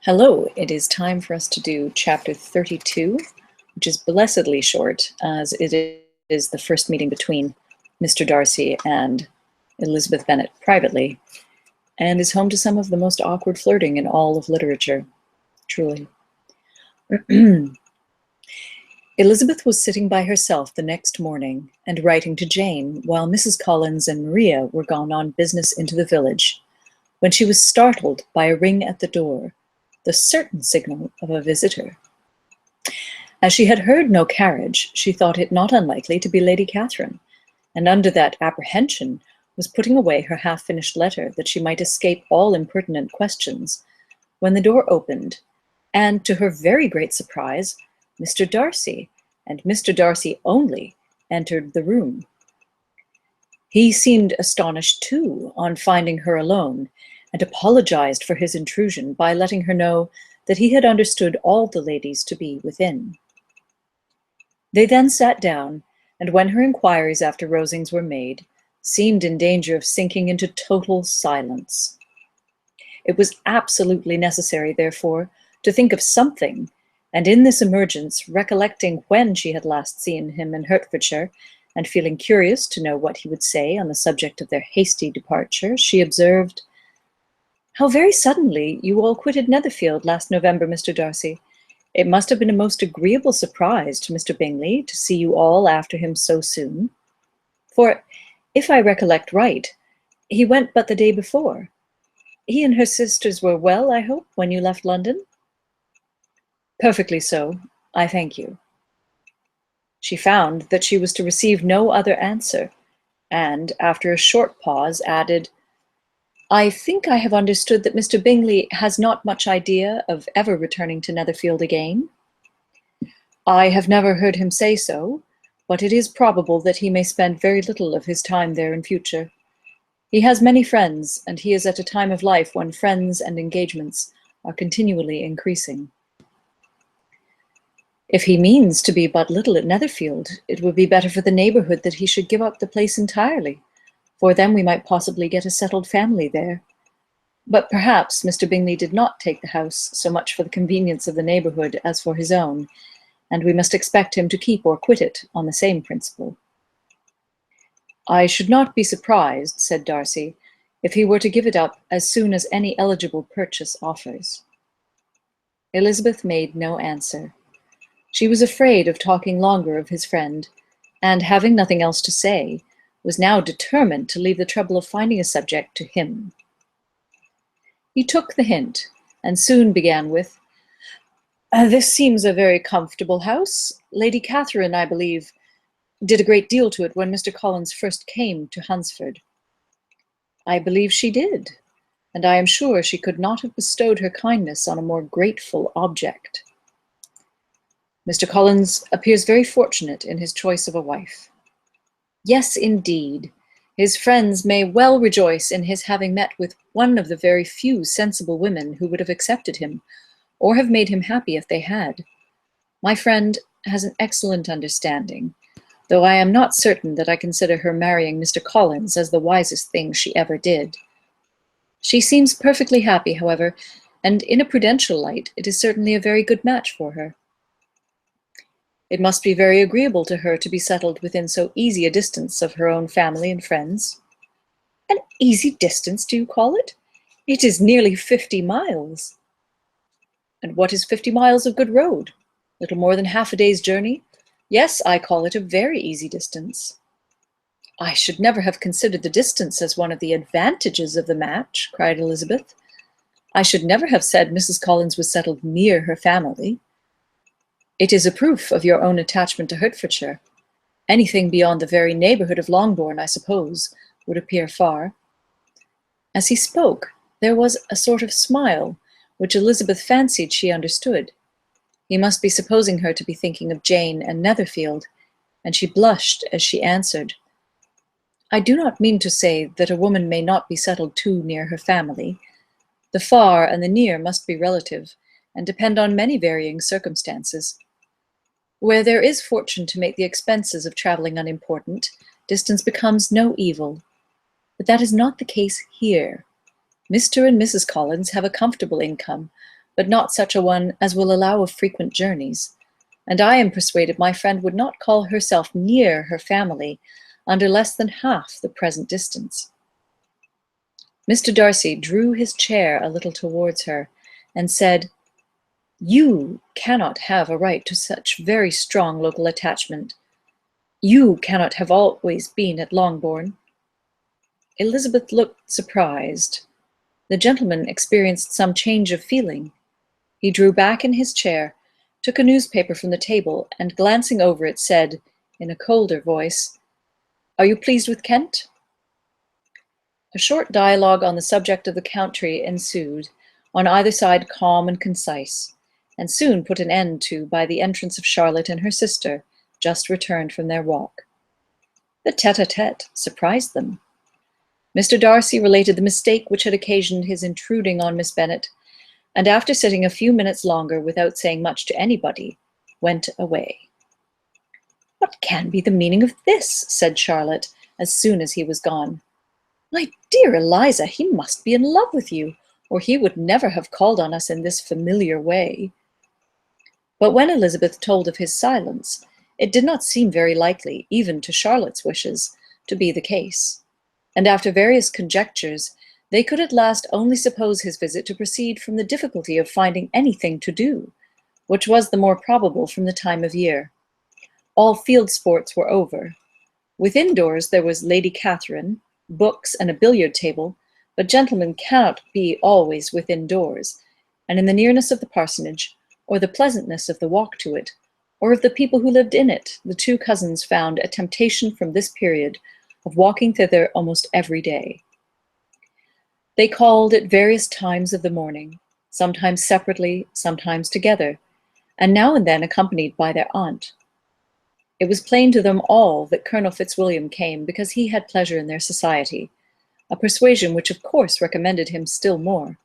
Hello, it is time for us to do chapter 32, which is blessedly short, as it is the first meeting between Mr. Darcy and Elizabeth Bennet privately, and is home to some of the most awkward flirting in all of literature, truly. Elizabeth was sitting by herself the next morning and writing to Jane while Mrs. Collins and Maria were gone on business into the village, when she was startled by a ring at the door, the certain signal of a visitor. As she had heard no carriage, she thought it not unlikely to be Lady Catherine, and under that apprehension was putting away her half-finished letter that she might escape all impertinent questions, when the door opened, and to her very great surprise, Mr. Darcy, and Mr. Darcy only, entered the room. He seemed astonished too on finding her alone, and apologized for his intrusion by letting her know that he had understood all the ladies to be within. They then sat down, and when her inquiries after Rosings were made, seemed in danger of sinking into total silence. It was absolutely necessary, therefore, to think of something, and in this emergence, recollecting when she had last seen him in Hertfordshire, and feeling curious to know what he would say on the subject of their hasty departure, she observed, "How very suddenly you all quitted Netherfield last November, Mr. Darcy. It must have been a most agreeable surprise to Mr. Bingley to see you all after him so soon. For, if I recollect right, he went but the day before. He and her sisters were well, I hope, when you left London?" "Perfectly so, I thank you." She found that she was to receive no other answer, and, after a short pause, added, "I think I have understood that Mr. Bingley has not much idea of ever returning to Netherfield again?" "I have never heard him say so, but it is probable that he may spend very little of his time there in future. He has many friends, and he is at a time of life when friends and engagements are continually increasing." "If he means to be but little at Netherfield, it would be better for the neighbourhood that he should give up the place entirely, for then we might possibly get a settled family there. But perhaps Mr. Bingley did not take the house so much for the convenience of the neighbourhood as for his own, and we must expect him to keep or quit it on the same principle." "I should not be surprised," said Darcy, "if he were to give it up as soon as any eligible purchase offers." Elizabeth made no answer. She was afraid of talking longer of his friend, and having nothing else to say, was now determined to leave the trouble of finding a subject to him. He took the hint, and soon began with, "This seems a very comfortable house. Lady Catherine, I believe, did a great deal to it when Mr. Collins first came to Hunsford." "I believe she did, and I am sure she could not have bestowed her kindness on a more grateful object." "Mr. Collins appears very fortunate in his choice of a wife." "Yes, indeed. His friends may well rejoice in his having met with one of the very few sensible women who would have accepted him, or have made him happy if they had. My friend has an excellent understanding, though I am not certain that I consider her marrying Mr. Collins as the wisest thing she ever did. She seems perfectly happy, however, and in a prudential light it is certainly a very good match for her. It must be very agreeable to her to be settled within so easy a distance of her own family and friends." "An easy distance, do you call it? It is nearly 50 miles. "And what is 50 miles of good road? Little more than half a day's journey. Yes, I call it a very easy distance." "I should never have considered the distance as one of the advantages of the match," cried Elizabeth. "I should never have said Mrs. Collins was settled near her family." "It is a proof of your own attachment to Hertfordshire. Anything beyond the very neighbourhood of Longbourn, I suppose, would appear far." As he spoke, there was a sort of smile, which Elizabeth fancied she understood. He must be supposing her to be thinking of Jane and Netherfield, and she blushed as she answered, "I do not mean to say that a woman may not be settled too near her family. The far and the near must be relative, and depend on many varying circumstances. Where there is fortune to make the expenses of travelling unimportant, distance becomes no evil. But that is not the case here. Mr. and Mrs. Collins have a comfortable income, but not such a one as will allow of frequent journeys, and I am persuaded my friend would not call herself near her family under less than half the present distance. Mr. Darcy drew his chair a little towards her, and said, "You cannot have a right to such very strong local attachment. You cannot have always been at Longbourn." Elizabeth looked surprised. The gentleman experienced some change of feeling. He drew back in his chair, took a newspaper from the table, and glancing over it, said, in a colder voice, "Are you pleased with Kent?" A short dialogue on the subject of the country ensued, on either side calm and concise, and soon put an end to by the entrance of Charlotte and her sister, just returned from their walk. The tete-a-tete surprised them. Mr. Darcy related the mistake which had occasioned his intruding on Miss Bennet, and after sitting a few minutes longer without saying much to anybody, went away. "What can be the meaning of this?" said Charlotte, as soon as he was gone. "My dear Eliza, he must be in love with you, or he would never have called on us in this familiar way." But when Elizabeth told of his silence, it did not seem very likely, even to Charlotte's wishes, to be the case, and after various conjectures, they could at last only suppose his visit to proceed from the difficulty of finding anything to do, which was the more probable from the time of year. All field sports were over. Within doors there was Lady Catherine, books, and a billiard table, but gentlemen cannot be always within doors, and in the nearness of the parsonage, or the pleasantness of the walk to it, or of the people who lived in it, the two cousins found a temptation from this period of walking thither almost every day. They called at various times of the morning, sometimes separately, sometimes together, and now and then accompanied by their aunt. It was plain to them all that Colonel Fitzwilliam came because he had pleasure in their society, a persuasion which of course recommended him still more,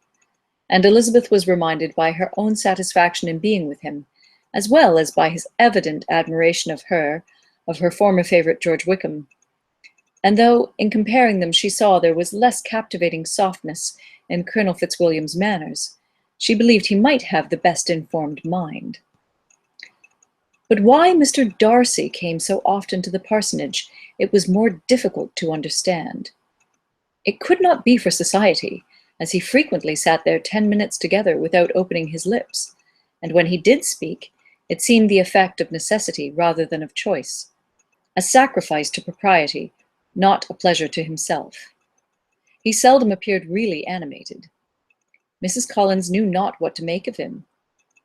and Elizabeth was reminded by her own satisfaction in being with him, as well as by his evident admiration of her former favourite George Wickham. And though, in comparing them, she saw there was less captivating softness in Colonel Fitzwilliam's manners, she believed he might have the best informed mind. But why Mr. Darcy came so often to the parsonage, it was more difficult to understand. It could not be for society, as he frequently sat there 10 minutes together without opening his lips, and when he did speak, it seemed the effect of necessity rather than of choice, a sacrifice to propriety, not a pleasure to himself. He seldom appeared really animated. Mrs. Collins knew not what to make of him.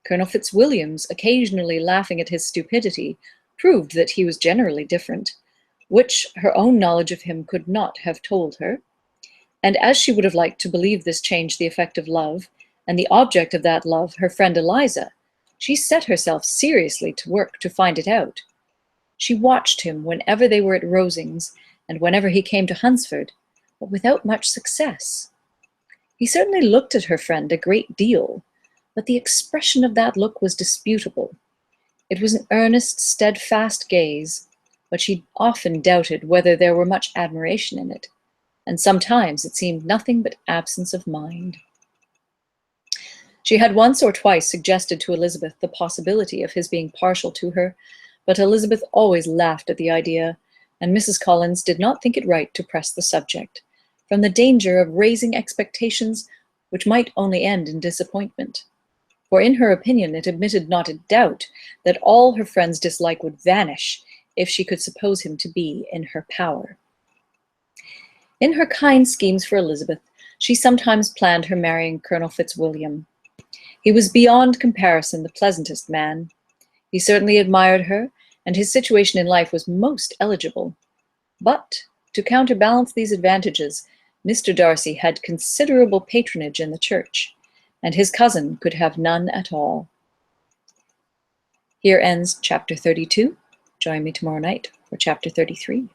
Colonel Fitzwilliam's occasionally laughing at his stupidity proved that he was generally different, which her own knowledge of him could not have told her, and as she would have liked to believe this change the effect of love, and the object of that love her friend Eliza, she set herself seriously to work to find it out. She watched him whenever they were at Rosings, and whenever he came to Hunsford, but without much success. He certainly looked at her friend a great deal, but the expression of that look was disputable. It was an earnest, steadfast gaze, but she often doubted whether there were much admiration in it, and sometimes it seemed nothing but absence of mind. She had once or twice suggested to Elizabeth the possibility of his being partial to her, but Elizabeth always laughed at the idea, and Mrs. Collins did not think it right to press the subject, from the danger of raising expectations which might only end in disappointment. For in her opinion it admitted not a doubt that all her friend's dislike would vanish if she could suppose him to be in her power. In her kind schemes for Elizabeth, she sometimes planned her marrying Colonel Fitzwilliam. He was beyond comparison the pleasantest man. He certainly admired her, and his situation in life was most eligible. But, to counterbalance these advantages, Mr. Darcy had considerable patronage in the church, and his cousin could have none at all. Here ends chapter 32. Join me tomorrow night for chapter 33.